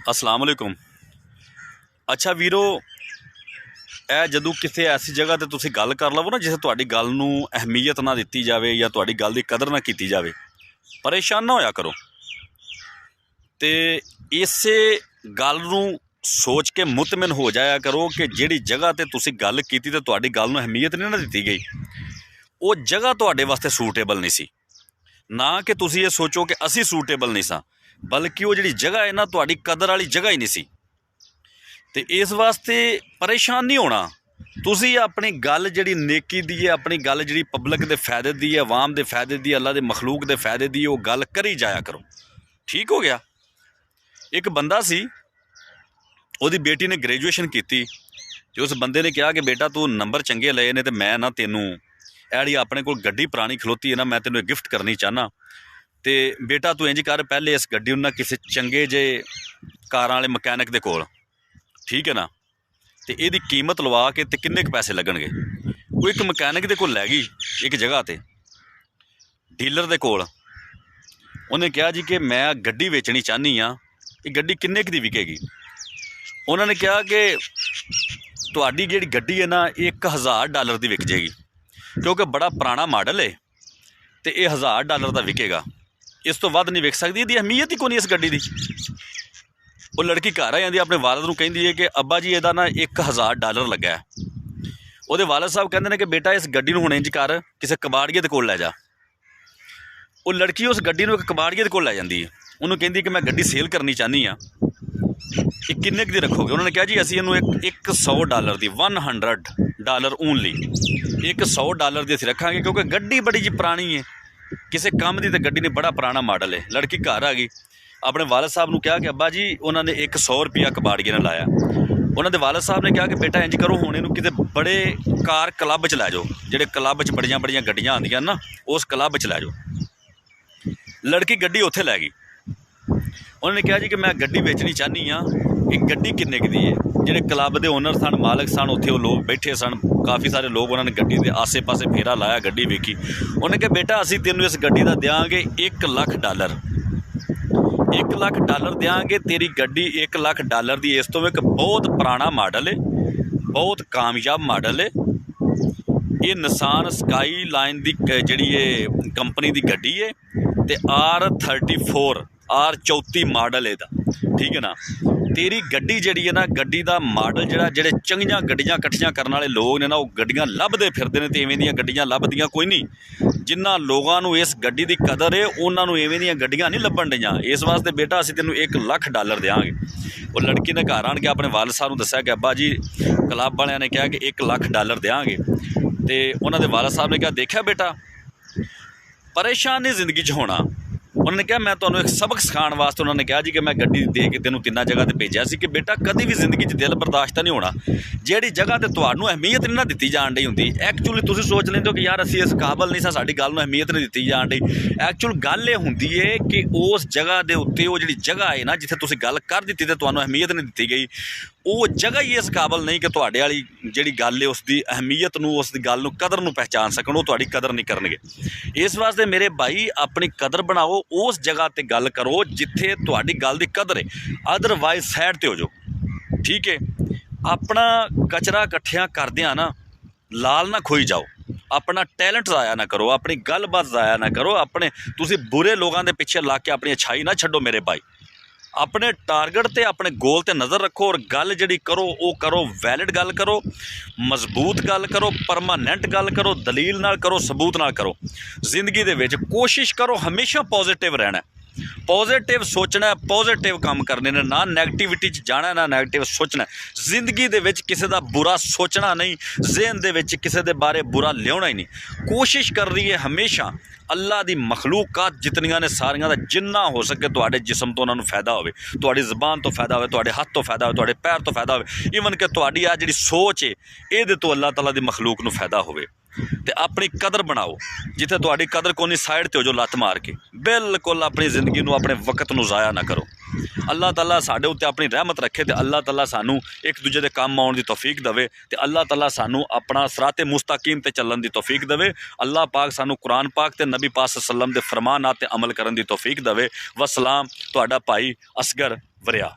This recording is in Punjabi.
अस्सलाम वालेकुम। अच्छा वीरो, ਇਹ ਜਦੋਂ ਕਿਸੇ ਐਸੀ ਜਗ੍ਹਾ 'ਤੇ ਤੁਸੀਂ ਗੱਲ ਕਰ ਲਵੋ ਨਾ ਜਿੱਥੇ ਤੁਹਾਡੀ ਗੱਲ ਨੂੰ ਅਹਿਮੀਅਤ ਨਾ ਦਿੱਤੀ ਜਾਵੇ ਜਾਂ ਤੁਹਾਡੀ ਗੱਲ ਦੀ ਕਦਰ ਨਾ ਕੀਤੀ ਜਾਵੇ, ਪਰੇਸ਼ਾਨ ਨਾ ਹੋਇਆ ਕਰੋ। ਅਤੇ ਇਸੇ ਗੱਲ ਨੂੰ ਸੋਚ ਕੇ ਮੁਤਮਿਨ ਹੋ ਜਾਇਆ ਕਰੋ ਕਿ ਜਿਹੜੀ ਜਗ੍ਹਾ 'ਤੇ ਤੁਸੀਂ ਗੱਲ ਕੀਤੀ ਅਤੇ ਤੁਹਾਡੀ ਗੱਲ ਨੂੰ ਅਹਿਮੀਅਤ ਨਹੀਂ ਨਾ ਦਿੱਤੀ ਗਈ, ਉਹ ਜਗ੍ਹਾ ਤੁਹਾਡੇ ਵਾਸਤੇ ਸੂਟੇਬਲ ਨਹੀਂ ਸੀ। ਨਾ ਕਿ ਤੁਸੀਂ ਇਹ ਸੋਚੋ ਕਿ ਅਸੀਂ ਸੂਟੇਬਲ ਨਹੀਂ ਸਾਂ, ਬਲਕਿ ਉਹ ਜਿਹੜੀ ਜਗ੍ਹਾ ਹੈ ਨਾ ਤੁਹਾਡੀ ਕਦਰ ਵਾਲੀ ਜਗ੍ਹਾ ਹੀ ਨਹੀਂ ਸੀ। ਅਤੇ ਇਸ ਵਾਸਤੇ ਪਰੇਸ਼ਾਨ ਨਹੀਂ ਹੋਣਾ। ਤੁਸੀਂ ਆਪਣੀ ਗੱਲ ਜਿਹੜੀ ਨੇਕੀ ਦੀ ਹੈ, ਆਪਣੀ ਗੱਲ ਜਿਹੜੀ ਪਬਲਿਕ ਦੇ ਫਾਇਦੇ ਦੀ ਹੈ, ਆਵਾਮ ਦੇ ਫਾਇਦੇ ਦੀ, ਅੱਲਾ ਦੇ ਮਖਲੂਕ ਦੇ ਫਾਇਦੇ ਦੀ, ਉਹ ਗੱਲ ਕਰੀ ਜਾਇਆ ਕਰੋ। ਠੀਕ ਹੋ ਗਿਆ। ਇੱਕ ਬੰਦਾ ਸੀ, ਉਹਦੀ ਬੇਟੀ ਨੇ ਗ੍ਰੈਜੂਏਸ਼ਨ ਕੀਤੀ ਅਤੇ ਉਸ ਬੰਦੇ ਨੇ ਕਿਹਾ ਕਿ ਬੇਟਾ ਤੂੰ ਨੰਬਰ ਚੰਗੇ ਲਏ ਨੇ ਅਤੇ ਮੈਂ ਨਾ ਤੈਨੂੰ ਇਹ ਜਿਹੜੀ ਆਪਣੇ ਕੋਲ ਗੱਡੀ ਪੁਰਾਣੀ ਖਲੋਤੀ ਹੈ ਨਾ, ਮੈਂ ਤੈਨੂੰ ਇਹ ਗਿਫਟ ਕਰਨੀ ਚਾਹੁੰਦਾ। ਅਤੇ ਬੇਟਾ ਤੂੰ ਇੰਝ ਕਰ, ਪਹਿਲੇ ਇਸ ਗੱਡੀ ਨੂੰ ਨਾ ਕਿਸੇ ਚੰਗੇ ਜਿਹੇ ਕਾਰਾਂ ਵਾਲੇ ਮਕੈਨਿਕ ਦੇ ਕੋਲ, ਠੀਕ ਹੈ ਨਾ, ਅਤੇ ਇਹਦੀ ਕੀਮਤ ਲਵਾ ਕੇ ਅਤੇ ਕਿੰਨੇ ਕੁ ਪੈਸੇ ਲੱਗਣਗੇ। ਉਹ ਇੱਕ ਮਕੈਨਿਕ ਦੇ ਕੋਲ ਲੈ ਗਈ, ਇੱਕ ਜਗ੍ਹਾ 'ਤੇ ਡੀਲਰ ਦੇ ਕੋਲ। ਉਹਨੇ ਕਿਹਾ ਜੀ ਕਿ ਮੈਂ ਗੱਡੀ ਵੇਚਣੀ ਚਾਹੁੰਦੀ ਹਾਂ, ਇਹ ਗੱਡੀ ਕਿੰਨੇ ਕੁ ਦੀ ਵਿਕੇਗੀ। ਉਹਨਾਂ ਨੇ ਕਿਹਾ ਕਿ ਤੁਹਾਡੀ ਜਿਹੜੀ ਗੱਡੀ ਹੈ ਨਾ $1000 ਦੀ ਵਿਕ ਜਾਏਗੀ, ਕਿਉਂਕਿ ਬੜਾ ਪੁਰਾਣਾ ਮਾਡਲ ਹੈ ਅਤੇ ਇਹ $1000 ਦਾ ਵਿਕੇਗਾ, ਇਸ ਤੋਂ ਵੱਧ ਨਹੀਂ ਵਿਕ ਸਕਦੀ, ਇਹਦੀ ਅਹਿਮੀਅਤ ਹੀ ਕੋਈ ਨਹੀਂ ਇਸ ਗੱਡੀ ਦੀ। ਉਹ ਲੜਕੀ ਘਰ ਆ ਜਾਂਦੀ, ਆਪਣੇ ਵਾਲਦ ਨੂੰ ਕਹਿੰਦੀ ਹੈ ਕਿ ਅੱਬਾ ਜੀ ਇਹਦਾ ਨਾ $1000 ਲੱਗਾ ਹੈ। ਉਹਦੇ ਵਾਲਦ ਸਾਹਿਬ ਕਹਿੰਦੇ ਨੇ ਕਿ ਬੇਟਾ ਇਸ ਗੱਡੀ ਨੂੰ ਹੁਣ ਇੰਝ ਕਰ, ਕਿਸੇ ਕਬਾੜੀਏ ਦੇ ਕੋਲ ਲੈ ਜਾ। ਉਹ ਲੜਕੀ ਉਸ ਗੱਡੀ ਨੂੰ ਇੱਕ ਕਬਾੜੀਏ ਦੇ ਕੋਲ ਲੈ ਜਾਂਦੀ ਹੈ। ਉਹਨੂੰ ਕਹਿੰਦੀ ਕਿ ਮੈਂ ਗੱਡੀ ਸੇਲ ਕਰਨੀ ਚਾਹੁੰਦੀ ਹਾਂ, ਇਹ ਕਿੰਨੇ ਕੁ ਦੀ ਰੱਖੋਗੇ। ਉਹਨਾਂ ਨੇ ਕਿਹਾ ਜੀ ਅਸੀਂ ਇਹਨੂੰ $100 ਦੀ, $100 ਓਨਲੀ, $100 ਦੀ ਅਸੀਂ ਰੱਖਾਂਗੇ, ਕਿਉਂਕਿ ਗੱਡੀ ਬੜੀ ਜੀ ਪੁਰਾਣੀ ਹੈ, ਕਿਸੇ ਕੰਮ ਦੀ ਤਾਂ ਗੱਡੀ ਨੇ, ਬੜਾ ਪੁਰਾਣਾ ਮਾਡਲ ਹੈ। ਲੜਕੀ ਘਰ ਆ ਗਈ, ਆਪਣੇ ਵਾਲਦ ਸਾਹਿਬ ਨੂੰ ਕਿਹਾ ਕਿ ਅੱਬਾ ਜੀ ਉਹਨਾਂ ਨੇ $100 ਕਬਾੜੀਏ ਨੇ ਲਾਇਆ। ਉਹਨਾਂ ਦੇ ਵਾਲਦ ਸਾਹਿਬ ਨੇ ਕਿਹਾ ਕਿ ਬੇਟਾ ਇੰਝ ਕਰੋ, ਹੁਣ ਇਹਨੂੰ ਕਿਤੇ ਬੜੇ ਕਾਰ ਕਲੱਬ 'ਚ ਲੈ ਜਾਓ, ਜਿਹੜੇ ਕਲੱਬ 'ਚ ਬੜੀਆਂ ਬੜੀਆਂ ਗੱਡੀਆਂ ਆਉਂਦੀਆਂ ਨਾ, ਉਸ ਕਲੱਬ 'ਚ ਲੈ ਜਾਓ। ਲੜਕੀ ਗੱਡੀ ਉੱਥੇ ਲੈ ਗਈ। ਉਹਨਾਂ ਨੇ ਕਿਹਾ ਜੀ ਕਿ ਮੈਂ ਗੱਡੀ ਵੇਚਣੀ ਚਾਹੁੰਦੀ ਹਾਂ, ਇਹ ਗੱਡੀ ਕਿੰਨੇ ਕੁ ਦੀ ਹੈ। ਜਿਹੜੇ ਕਲੱਬ ਦੇ ਓਨਰ ਸਨ, ਮਾਲਕ ਸਨ, ਉੱਥੇ ਉਹ ਲੋਕ ਬੈਠੇ ਸਨ, ਕਾਫੀ ਸਾਰੇ ਲੋਕ, ਉਹਨਾਂ ਨੇ ਗੱਡੀ ਦੇ ਆਸੇ ਪਾਸੇ ਫੇਰਾ ਲਾਇਆ, ਗੱਡੀ ਵੇਖੀ। ਉਹਨੇ ਕਿਹਾ ਬੇਟਾ ਅਸੀਂ ਤੈਨੂੰ ਇਸ ਗੱਡੀ ਦਾ ਦਿਆਂਗੇ $1,00,000, $1,00,000 ਦਿਆਂਗੇ, ਤੇਰੀ ਗੱਡੀ $1,00,000 ਦੀ। ਇਸ ਤੋਂ ਇੱਕ ਬਹੁਤ ਪੁਰਾਣਾ ਮਾਡਲ ਹੈ, ਬਹੁਤ ਕਾਮਯਾਬ ਮਾਡਲ ਹੈ। ਇਹ ਨਿਸਾਨ ਸਕਾਈ ਲਾਈਨ ਦੀ ਜਿਹੜੀ ਇਹ ਕੰਪਨੀ ਦੀ ਗੱਡੀ ਹੈ ਅਤੇ R34 ਮਾਡਲ ਇਹਦਾ, ਠੀਕ ਹੈ ਨਾ। ਤੇਰੀ ਗੱਡੀ ਜਿਹੜੀ ਹੈ ਨਾ, ਗੱਡੀ ਦਾ ਮਾਡਲ ਜਿਹੜੇ ਚੰਗੀਆਂ ਗੱਡੀਆਂ ਇਕੱਠੀਆਂ ਕਰਨ ਵਾਲੇ ਲੋਕ ਨੇ ਨਾ, ਉਹ ਗੱਡੀਆਂ ਲੱਭਦੇ ਫਿਰਦੇ ਨੇ ਅਤੇ ਇਵੇਂ ਦੀਆਂ ਗੱਡੀਆਂ ਲੱਭਦੀਆਂ ਕੋਈ ਨਹੀਂ। ਜਿਨ੍ਹਾਂ ਲੋਕਾਂ ਨੂੰ ਇਸ ਗੱਡੀ ਦੀ ਕਦਰ ਹੈ, ਉਹਨਾਂ ਨੂੰ ਇਵੇਂ ਦੀਆਂ ਗੱਡੀਆਂ ਨਹੀਂ ਲੱਭਣ ਡਈਆਂ। ਇਸ ਵਾਸਤੇ ਬੇਟਾ ਅਸੀਂ ਤੈਨੂੰ $1,00,000 ਦਿਆਂਗੇ। ਉਹ ਲੜਕੀ ਨੇ ਘਰ ਆਣ ਕੇ ਆਪਣੇ ਵਾਲਦ ਸਾਹਿਬ ਨੂੰ ਦੱਸਿਆ ਕਿ ਅੱਬਾ ਜੀ ਕਲੱਬ ਵਾਲਿਆਂ ਨੇ ਕਿਹਾ ਕਿ $1,00,000 ਦਿਆਂਗੇ। ਅਤੇ ਉਹਨਾਂ ਦੇ ਵਾਲਦ ਸਾਹਿਬ ਨੇ ਕਿਹਾ ਦੇਖਿਆ ਬੇਟਾ, ਪਰੇਸ਼ਾਨ ਨਹੀਂ ਜ਼ਿੰਦਗੀ 'ਚ ਹੋਣਾ। ਉਹਨਾਂ ਨੇ ਕਿਹਾ ਮੈਂ ਤੁਹਾਨੂੰ ਇੱਕ ਸਬਕ ਸਿਖਾਉਣ ਵਾਸਤੇ, ਉਹਨਾਂ ਨੇ ਕਿਹਾ ਜੀ ਕਿ ਮੈਂ ਗੱਡੀ ਦੇ ਕੇ ਤੈਨੂੰ 3 ਜਗ੍ਹਾ 'ਤੇ ਭੇਜਿਆ ਸੀ ਕਿ ਬੇਟਾ ਕਦੀ ਵੀ ਜ਼ਿੰਦਗੀ 'ਚ ਦਿਲ ਬਰਦਾਸ਼ਤ ਨਹੀਂ ਹੋਣਾ। ਜਿਹੜੀ ਜਗ੍ਹਾ 'ਤੇ ਤੁਹਾਨੂੰ ਅਹਿਮੀਅਤ ਨਹੀਂ ਨਾ ਦਿੱਤੀ ਜਾਣ ਡਈ ਹੁੰਦੀ, ਐਕਚੁਅਲੀ ਤੁਸੀਂ ਸੋਚ ਲੈਂਦੇ ਹੋ ਕਿ ਯਾਰ ਅਸੀਂ ਇਸ ਕਾਬਲ ਨਹੀਂ ਸਾਂ, ਸਾਡੀ ਗੱਲ ਨੂੰ ਅਹਿਮੀਅਤ ਨਹੀਂ ਦਿੱਤੀ ਜਾਣ ਡਈ। ਐਕਚੁਅਲ ਗੱਲ ਇਹ ਹੁੰਦੀ ਹੈ ਕਿ ਉਸ ਜਗ੍ਹਾ ਦੇ ਉੱਤੇ, ਉਹ ਜਿਹੜੀ ਜਗ੍ਹਾ ਹੈ ਨਾ ਜਿੱਥੇ ਤੁਸੀਂ ਗੱਲ ਕਰ ਦਿੱਤੀ ਅਤੇ ਤੁਹਾਨੂੰ ਅਹਿਮੀਅਤ ਨਹੀਂ ਦਿੱਤੀ ਗਈ, ਉਹ ਜਗ੍ਹਾ ਹੀ ਇਸ ਕਾਬਲ ਨਹੀਂ ਕਿ ਤੁਹਾਡੇ ਵਾਲੀ ਜਿਹੜੀ ਗੱਲ ਹੈ ਉਸ ਦੀ ਅਹਿਮੀਅਤ ਨੂੰ, ਉਸ ਦੀ ਗੱਲ ਨੂੰ, ਕਦਰ ਨੂੰ ਪਹਿਚਾਣ ਸਕਣ। ਉਹ ਤੁਹਾਡੀ ਕਦਰ ਨਹੀਂ ਕਰਨਗੇ। ਇਸ ਵਾਸਤੇ ਮੇਰੇ ਭਾਈ ਆਪਣੀ ਕਦਰ ਬਣਾਓ, ਉਸ ਜਗ੍ਹਾ 'ਤੇ ਗੱਲ ਕਰੋ ਜਿੱਥੇ ਤੁਹਾਡੀ ਗੱਲ ਦੀ ਕਦਰ ਹੈ, ਅਦਰਵਾਈਜ਼ ਸਾਈਡ 'ਤੇ ਹੋ ਜਾਓ, ਠੀਕ ਹੈ। ਆਪਣਾ ਕਚਰਾ ਇਕੱਠਿਆਂ ਕਰਦਿਆਂ ਨਾ ਲਾਲ ਨਾ ਖੋਈ ਜਾਓ, ਆਪਣਾ ਟੈਲੈਂਟ ਜ਼ਾਇਆ ਨਾ ਕਰੋ, ਆਪਣੀ ਗੱਲਬਾਤ ਜ਼ਾਇਆ ਨਾ ਕਰੋ, ਆਪਣੇ ਤੁਸੀਂ ਬੁਰੇ ਲੋਕਾਂ ਦੇ ਪਿੱਛੇ ਲੱਗ ਕੇ ਆਪਣੀ ਅੱਛਾਈ ਨਾ ਛੱਡੋ ਮੇਰੇ ਭਾਈ। ਆਪਣੇ ਟਾਰਗੇਟ 'ਤੇ, ਆਪਣੇ ਗੋਲ 'ਤੇ ਨਜ਼ਰ ਰੱਖੋ ਔਰ ਗੱਲ ਜਿਹੜੀ ਕਰੋ ਉਹ ਕਰੋ, ਵੈਲਿਡ ਗੱਲ ਕਰੋ, ਮਜ਼ਬੂਤ ਗੱਲ ਕਰੋ, ਪਰਮਾਨੈਂਟ ਗੱਲ ਕਰੋ, ਦਲੀਲ ਨਾਲ ਕਰੋ, ਸਬੂਤ ਨਾਲ ਕਰੋ। ਜ਼ਿੰਦਗੀ ਦੇ ਵਿੱਚ ਕੋਸ਼ਿਸ਼ ਕਰੋ ਹਮੇਸ਼ਾ ਪੋਜ਼ੀਟਿਵ ਰਹਿਣਾ, ਪੋਜ਼ੀਟਿਵ ਸੋਚਣਾ, ਪੋਜ਼ੀਟਿਵ ਕੰਮ ਕਰਨੇ ਨੇ, ਨਾ ਨੈਗੇਟਿਵਿਟੀ 'ਚ ਜਾਣਾ, ਨਾ ਨੈਗੇਟਿਵ ਸੋਚਣਾ। ਜ਼ਿੰਦਗੀ ਦੇ ਵਿੱਚ ਕਿਸੇ ਦਾ ਬੁਰਾ ਸੋਚਣਾ ਨਹੀਂ, ਜ਼ਿਹਨ ਦੇ ਵਿੱਚ ਕਿਸੇ ਦੇ ਬਾਰੇ ਬੁਰਾ ਲਿਆਉਣਾ ਹੀ ਨਹੀਂ। ਕੋਸ਼ਿਸ਼ ਕਰ ਰਹੀ ਹੈ ਹਮੇਸ਼ਾ ਅੱਲਾ ਦੀ ਮਖਲੂਕਾਤ ਜਿਤਨੀਆਂ ਨੇ ਸਾਰੀਆਂ ਦਾ ਜਿੰਨਾ ਹੋ ਸਕੇ ਤੁਹਾਡੇ ਜਿਸਮ ਤੋਂ ਉਹਨਾਂ ਨੂੰ ਫਾਇਦਾ ਹੋਵੇ, ਤੁਹਾਡੀ ਜ਼ੁਬਾਨ ਤੋਂ ਫਾਇਦਾ ਹੋਵੇ, ਤੁਹਾਡੇ ਹੱਥ ਤੋਂ ਫਾਇਦਾ ਹੋਵੇ, ਤੁਹਾਡੇ ਪੈਰ ਤੋਂ ਫਾਇਦਾ ਹੋਵੇ, ਈਵਨ ਕਿ ਤੁਹਾਡੀ ਆ ਜਿਹੜੀ ਸੋਚ ਹੈ ਇਹਦੇ ਤੋਂ ਅੱਲਾਹ ਤਾਲਾ ਦੀ ਮਖਲੂਕ ਨੂੰ ਫਾਇਦਾ ਹੋਵੇ। ਅਤੇ ਆਪਣੀ ਕਦਰ ਬਣਾਓ, ਜਿੱਥੇ ਤੁਹਾਡੀ ਕਦਰ ਕੋਈ ਨਹੀਂ ਸਾਈਡ 'ਤੇ ਹੋ ਜਾਓ ਲੱਤ ਮਾਰ ਕੇ। ਬਿਲਕੁਲ ਆਪਣੀ ਜ਼ਿੰਦਗੀ ਨੂੰ, ਆਪਣੇ ਵਕਤ ਨੂੰ ਜ਼ਾਇਆ ਨਾ ਕਰੋ। ਅੱਲਾਹ ਤਾਲਾ ਸਾਡੇ ਉੱਤੇ ਆਪਣੀ ਰਹਿਮਤ ਰੱਖੇ ਅਤੇ ਅੱਲਾਹ ਤਾਲਾ ਸਾਨੂੰ ਇੱਕ ਦੂਜੇ ਦੇ ਕੰਮ ਆਉਣ ਦੀ ਤੌਫੀਕ ਦੇਵੇ ਅਤੇ ਅੱਲਾਹ ਤਾਲਾ ਸਾਨੂੰ ਆਪਣਾ ਸਿਰਾਤੇ ਮੁਸਤਕੀਮ 'ਤੇ ਚੱਲਣ ਦੀ ਤੌਫੀਕ ਦੇਵੇ। ਅੱਲਾਹ ਪਾਕ ਸਾਨੂੰ ਕੁਰਾਨ ਪਾਕ ਅਤੇ ਨਬੀ ਪਾਕ ਸੱਲਮ ਦੇ ਫਰਮਾਨਾਤ 'ਤੇ ਅਮਲ ਕਰਨ ਦੀ ਤੌਫੀਕ ਦੇਵੇ। ਵਸਲਾਮ, ਤੁਹਾਡਾ ਭਾਈ ਅਸਗਰ ਵਰਿਆ।